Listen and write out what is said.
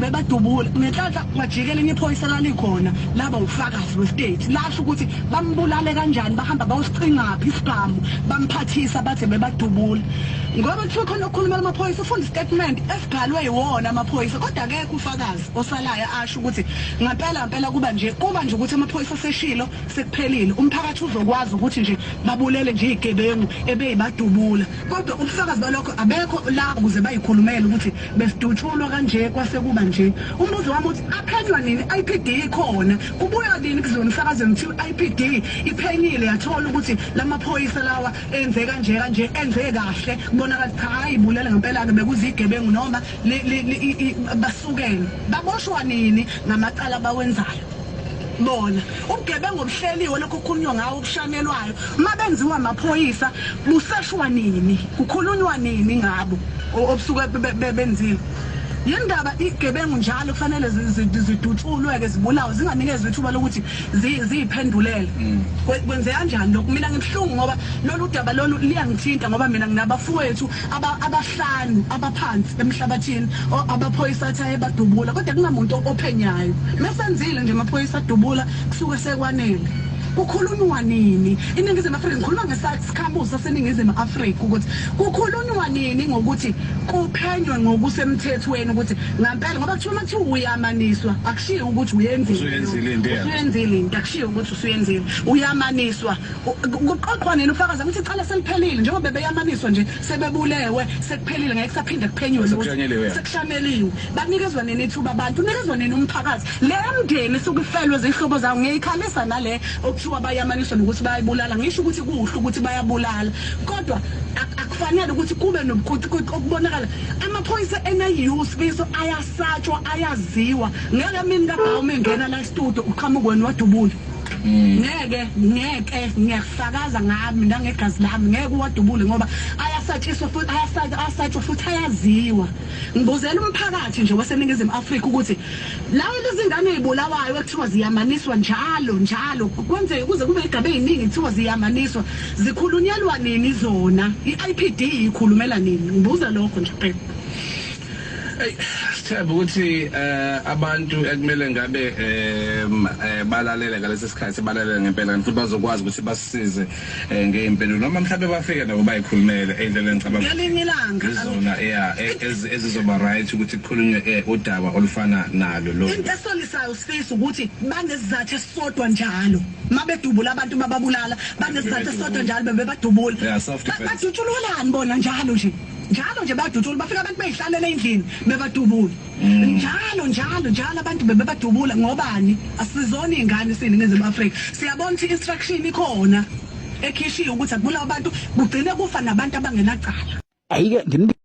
bebadubula ngenhlanhla kwajikela iphoyisa lalikhona laba ufakazi westate lasho ukuthi bambulale kanjani bahamba bawusiqingaphi isigamu bamphathisa bathi bebadubula ngoba kuthiwa khona ukukhuluma amaphoyisa ufunda statement esibhalwe yiwona amaphoyisa kodwa akekho ufakazi osalayo asho ukuthi ngempela kuba nje ukuthi amaphoyisa seshilo sekuphelile umphakathi uzokwazi ukuthi nje babulele nje igebengu ebeyibadubula kodwa ubufakazi balokho abekho la ukuze bayikhulumele ukuthi besidutshulwa kanje kwasekuba nje umbuzo wami uthi aphenywa nini IPD ikhona kubuya nini kuzona umsakazweni ukuthi IPD iphenyile yathola ukuthi lamaphoyisa lawa enze kanje enze kahle kubonakala cha hayibulela ngempela ke bekuzigebengu noma basukene baboshwa nini ngamacala bawenzayo bona ubugebengu obuhleliwe lokho kukhulunywa ngawo obushanelwayo mabenziwa amaphoyisa buseshwa nini kukhulunywa nini ngabo obusuke benziwe yindaba igebengu njalo kufanele zidutshulwe ke zibulawe zinganikezwe ithuba lokuthi ziphendulele kwenze kanjani lokho mina ngibhlungu ngoba lolu daba lolu liyangithinta ngoba mina nginabafowethu abahlanu abaphansi emhlabathini abaphoyisa athaye badubula kodwa kunamuntu ophenyayo mesenzile nje amaphoyisa adubula kusuke sekwanele kukhulunywa nini iningizimu Afrika ngikhuluma ngesikhambuzo saseningizimu Afrika ukuthi kukhulunywa nini ngokuthi kuphenywe ngokusemthethweni ukuthi ngempela ngoba kuthiwa mathi uyamaniswa akushiyo ukuthi uyenzile into akushiyo ukuthi usuyenzile uyamaniswa kuqoqwa nini ufakaza ukuthi icala seliphelile njengoba bebeyamaniswa nje sebebulewe sekuphelile ngeke kusaphinde kuphenywe sekushaneliwe banikezwa nini ithuba abantu unikezwa nini umphakathi le mndeni sukufelwe zihlobo zawo ngiyikhalisa nale kuthiwa bayamaniswa nokuthi bayibulala ngisho ukuthi kuhle ukuthi bayabulala kodwa akufanele ukuthi kube nokubonakala amaphoyisa enayuse biso ayasatshwa ayaziwa ngeke mina kaBhawu engena la studio uqhamukweni wadubula ngeke ngiyasakaza ngami nangegazi lami ngeke uwadubule ngoba ayasatshiswa futhi ayasatshwa futhi ayaziwa ngibuzela umphakathi nje waseningizimu Afrika ukuthi lawo lezingane ezibulawayo ekuthiwa ziyamaniswa njalo kwenze kuze kube igabe eziningi kuthiwa ziyamaniswa zikhulunyelwa nini zona iIPD ikhulumela nini ngibuza lokho nje phela Sithemba ukuthi abantu ekumele ngabe balalele ngalesi sikhathi balalele ngempela futhi bazokwazi ukuthi basisize ngeimpendulo noma mhlawumbe bafike nabo bayikhulumele endleleni ngicabanga ngalinye ilanga izona ezizoba right ukuthi kukhulunywe udaba olufana nalo lo into esolisayo sifisa ukuthi banesizathu esisodwa njalo mabedubula abantu bababulala banesizathu esisodwa njalo bebadubula badutshululani bona njalo nje badutshula bafika abantu beyihlalele endlini bebadubula njalo abantu bebadubula ngobani asizona izingane siningizimu Afrika siyabona ukuthi instruction ikhona ekhishiwe ukuthi akubulawa abantu kugcine kufa nabantu abangenacala ayike